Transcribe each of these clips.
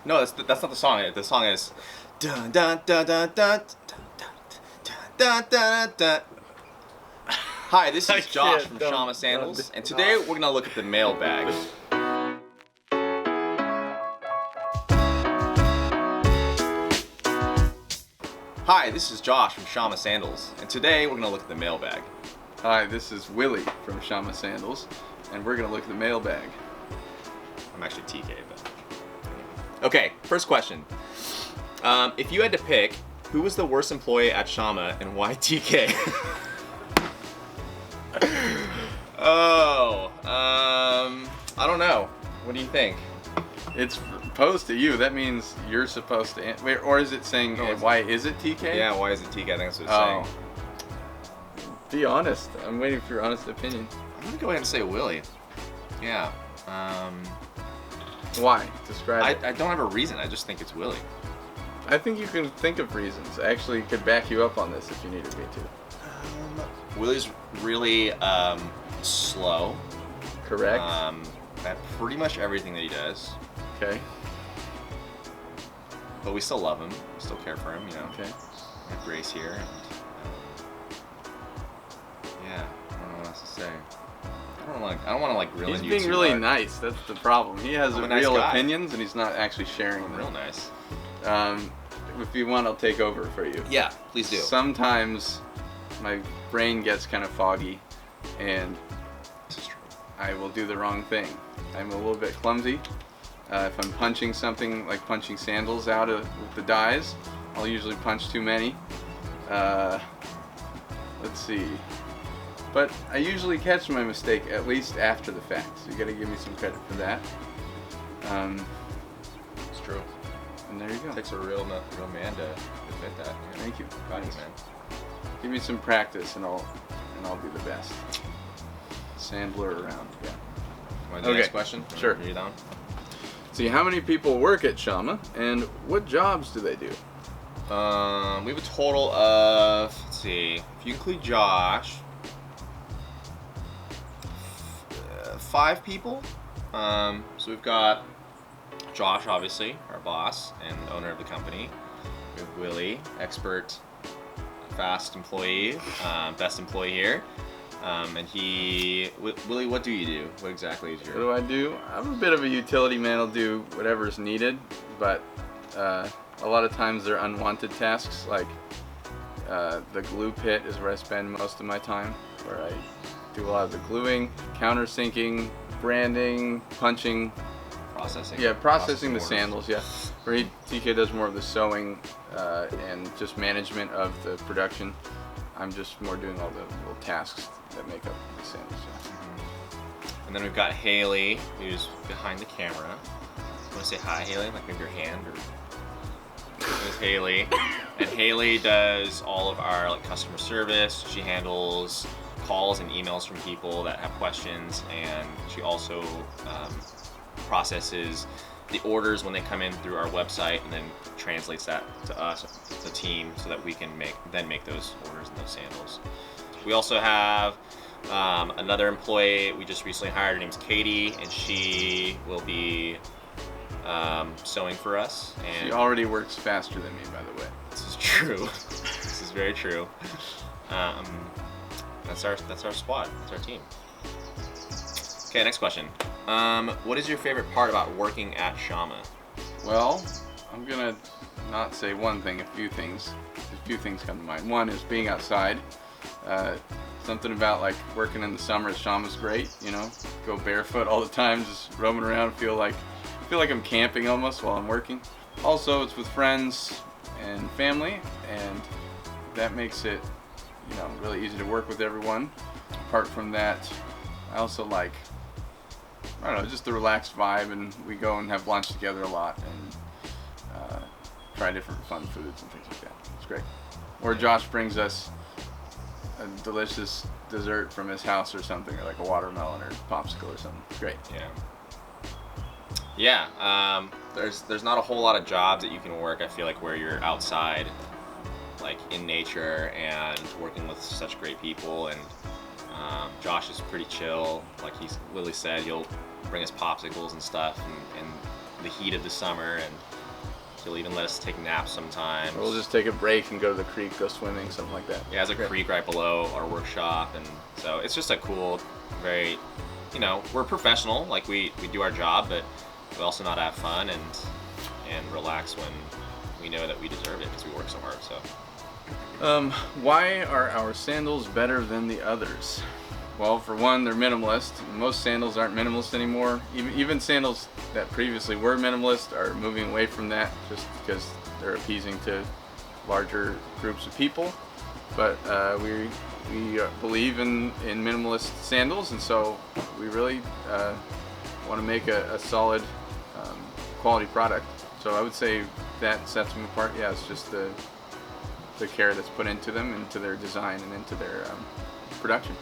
No, that's not the song. The song is dun dun dun dun dun dun dun dun dun. Hi, this is Josh from Shamma Sandals, and today we're gonna look at the mailbag. Hi, this is Josh from Shamma Sandals, and today we're gonna look at the mailbag. Hi, this is Willie from Shamma Sandals, and we're gonna look at the mailbag. I'm actually TK, but okay. First question: if you had to pick, who was the worst employee at Shamma and why TK? I don't know. What do you think? It's posed to you. That means you're supposed to. Wait, or is it saying why is it TK? Yeah, why is it TK? I think that's what it's saying. Be honest. I'm waiting for your honest opinion. I'm gonna go ahead and say Willie. Yeah. Why? Describe it. I don't have a reason. I just think it's Willie. I think you can think of reasons. I actually could back you up on this if you needed me to. Willie's really slow. Correct. At pretty much everything that he does. Okay. But we still love him. We still care for him, you know. Okay. We have Grace here. And, yeah, I don't know what else to say. I don't want to like grill He's you being too really hard. nice. That's the problem. He has real opinions, and he's not actually sharing them. Real nice. If you want, I'll take over for you. Yeah, please do. Sometimes my brain gets kind of foggy, and This is true. I will do the wrong thing. I'm a little bit clumsy. If I'm punching something like punching sandals out with the dies, I'll usually punch too many. Let's see. But I usually catch my mistake at least after the fact, so you gotta give me some credit for that. It's true. And there you go. It takes a real man to admit that. Yeah. Thank you. Thanks, man. Give me some practice, and I'll be the best sandler around. Yeah. Want to do the next question? Sure. Are you down? See, how many people work at Shamma, and what jobs do they do? We have a total of, let's see, if you include Josh, 5 people. So we've got Josh, obviously, our boss and owner of the company. We have Willie, expert, fast employee, best employee here. And Willie, what do you do? What exactly is your... What do I do? I'm a bit of a utility man. I'll do whatever's needed, but a lot of times they're unwanted tasks, like the glue pit is where I spend most of my time, where I do a lot of the gluing, countersinking, branding, punching. Processing. Yeah, processing the orders. Sandals, yeah. Where TK does more of the sewing and just management of the production. I'm just more doing all the little tasks that make up the Sandals. Yeah. Mm-hmm. And then we've got Haley, who's behind the camera. Want to say hi, Haley? Like maybe your hand or... There's Haley. And Haley does all of our like customer service. She handles calls and emails from people that have questions, and she also processes the orders when they come in through our website, and then translates that to us, the team, so that we can make those orders and those sandals. We also have another employee we just recently hired. Her name's Katie, and she will be sewing for us. And She already works faster than me, by the way. this is true. This is very true. That's our squad. That's our team. Okay, next question. What is your favorite part about working at Shamma? Well, I'm gonna not say one thing, a few things. A few things come to mind. One is being outside. Something about like working in the summer at Shamma's great, you know. Go barefoot all the time, just roaming around, feel like I'm camping almost while I'm working. Also, it's with friends and family, and that makes it, you know, really easy to work with everyone. Apart from that, I also like, I don't know, just the relaxed vibe, and we go and have lunch together a lot and try different fun foods and things like that. It's great. Or Josh brings us a delicious dessert from his house or something, or like a watermelon or popsicle or something. It's great. Yeah. There's not a whole lot of jobs that you can work, I feel like, where you're outside, like in nature and working with such great people. And Josh is pretty chill. Like Willie said, he'll bring us popsicles and stuff in the heat of the summer, and He'll even let us take naps sometimes. We'll just take a break and go to the creek, go swimming, something like that. Yeah, there's a creek right below our workshop, and so it's just a cool, very, you know, we're professional, like we do our job, but we also know how to have fun and relax when we know that we deserve it because we work so hard. So. Why are our sandals better than the others? Well, for one, they're minimalist. Most sandals aren't minimalist anymore. Even sandals that previously were minimalist are moving away from that just because they're appeasing to larger groups of people. But we believe in minimalist sandals, and so we really want to make a solid quality product. So I would say that sets them apart. Yeah, it's just the care that's put into them, into their design, and into their production.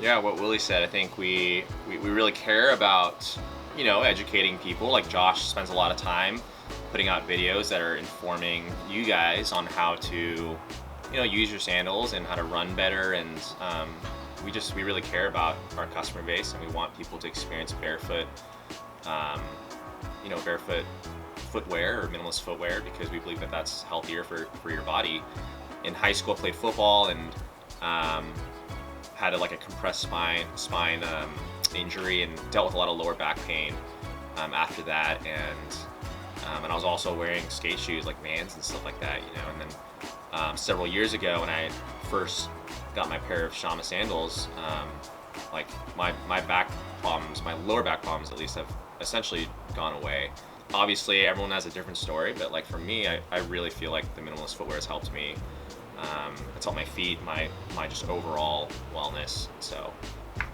Yeah, what Willie said, I think we really care about, you know, educating people. Like Josh spends a lot of time putting out videos that are informing you guys on how to, you know, use your sandals and how to run better. And we really care about our customer base, and we want people to experience barefoot, you know, barefoot footwear or minimalist footwear because we believe that that's healthier for your body. In high school, I played football and had a compressed spine injury and dealt with a lot of lower back pain after that, and I was also wearing skate shoes like Vans and stuff like that, you know. And then several years ago when I first got my pair of Shamma sandals, like my back problems, my lower back problems at least, have essentially gone away. Obviously everyone has a different story, but like for me, I really feel like the minimalist footwear has helped me. It's helped my feet, my just overall wellness. So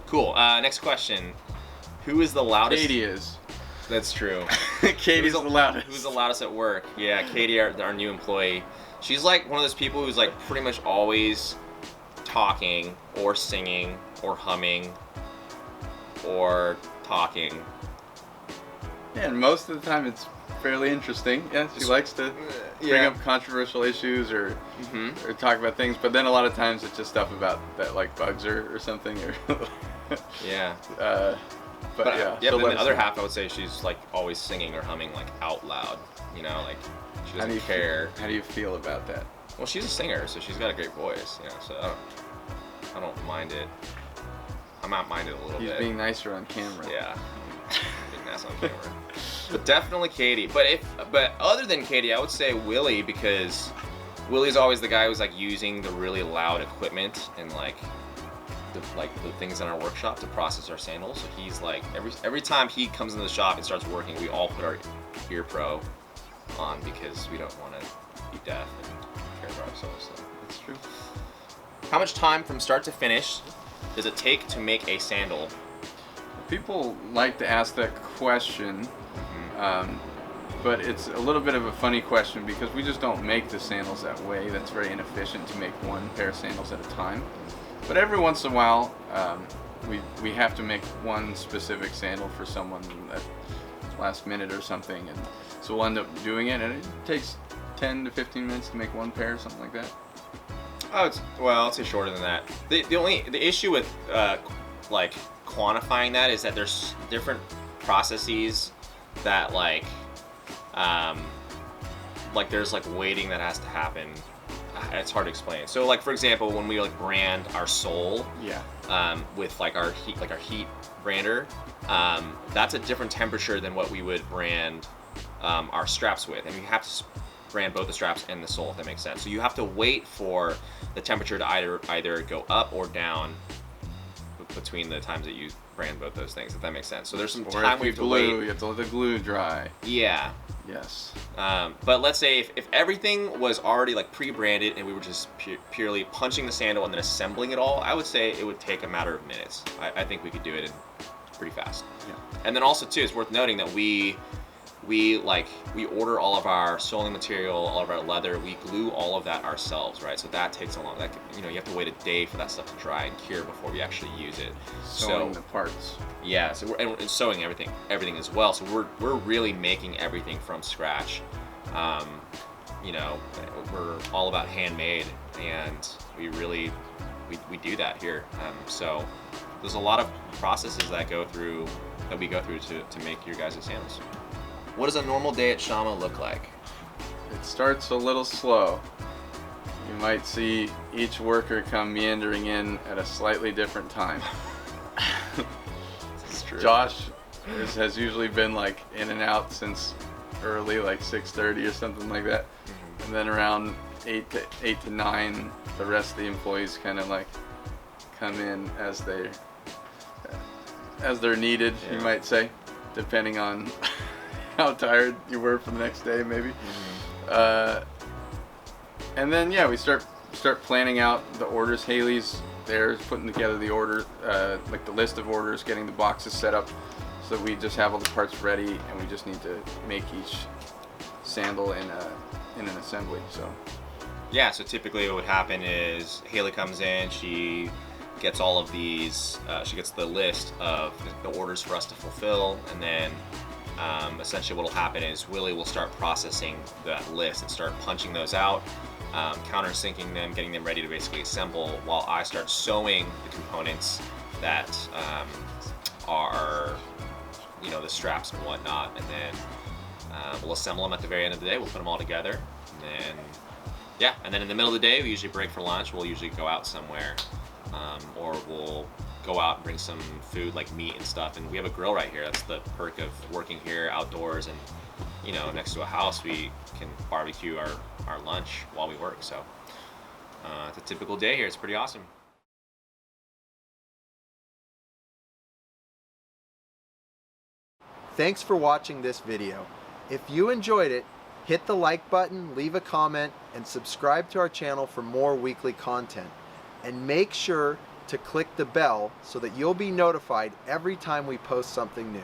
cool. Next question. Who is the loudest? Katie is. That's true. Katie's the loudest. Who's the loudest at work? Yeah, Katie, our new employee. She's like one of those people who's like pretty much always talking or singing or humming or talking. Yeah, and most of the time it's fairly interesting. Yeah, she likes to bring up controversial issues or talk about things, but then a lot of times it's just stuff about that like bugs her or something. Or yeah. But yeah, but then the other half I would say she's like always singing or humming like out loud. You know, like she doesn't care. How do you feel about that? Well, she's a singer, so she's got a great voice. You know, so I don't mind it. I might mind it a little bit. He's being nicer on camera. Yeah. Being nice on camera. But definitely Katie. But other than Katie, I would say Willie, because Willie's always the guy who's like using the really loud equipment and like the things in our workshop to process our sandals. So he's like every time he comes into the shop and starts working, we all put our ear pro on because we don't want to be deaf and care for ourselves. So that's true. How much time from start to finish does it take to make a sandal? People like to ask that question, but it's a little bit of a funny question because we just don't make the sandals that way. That's very inefficient to make one pair of sandals at a time. But every once in a while, we have to make one specific sandal for someone at last minute or something, and so we'll end up doing it, and it takes 10 to 15 minutes to make one pair or something like that. Oh, I'll say shorter than that. The issue with like quantifying that is that there's different processes that like there's like weighting that has to happen. It's hard to explain. So like for example, when we like brand our sole, with like our heat brander, that's a different temperature than what we would brand our straps with, and we have to brand both the straps and the sole, if that makes sense. So you have to wait for the temperature to either go up or down between the times that you brand both those things, if that makes sense. So there's some time we have to wait. You have to let the glue dry. Yeah. Yes. But let's say if everything was already like pre-branded and we were just purely punching the sandal and then assembling it all, I would say it would take a matter of minutes. I think we could do it pretty fast. Yeah. And then also too, it's worth noting that we order all of our soling material, all of our leather, we glue all of that ourselves, right? So that takes a long, you have to wait a day for that stuff to dry and cure before we actually use it. Sewing the parts. Yeah, so we're sewing everything as well. So we're really making everything from scratch. We're all about handmade, and we do that here. So there's a lot of processes that we go through to make your guys' sandals. What does a normal day at Shamma look like? it starts a little slow. You might see each worker come meandering in at a slightly different time. This is true. Josh has usually been like in and out since early, like 6:30 or something like that. And then around 8 to 9, the rest of the employees kind of like come in as they're needed, you might say, depending on how tired you were from the next day, maybe. And then we start planning out the orders. Haley's there putting together the order, like the list of orders, getting the boxes set up, so that we just have all the parts ready, and we just need to make each sandal in an assembly. So so typically what would happen is Haley comes in, she gets all of these, she gets the list of the orders for us to fulfill, and then essentially what will happen is Willie will start processing that list and start punching those out, countersinking them, getting them ready to basically assemble, while I start sewing the components that are, the straps and whatnot, and then we'll assemble them at the very end of the day. We'll put them all together, and then in the middle of the day, we usually break for lunch. We'll usually go out somewhere, or we'll go out and bring some food like meat and stuff. And we have a grill right here. That's the perk of working here outdoors, and next to a house, we can barbecue our lunch while we work. So it's a typical day here. It's pretty awesome. Thanks for watching this video. If you enjoyed it, hit the like button, leave a comment, and subscribe to our channel for more weekly content. And make sure to click the bell so that you'll be notified every time we post something new.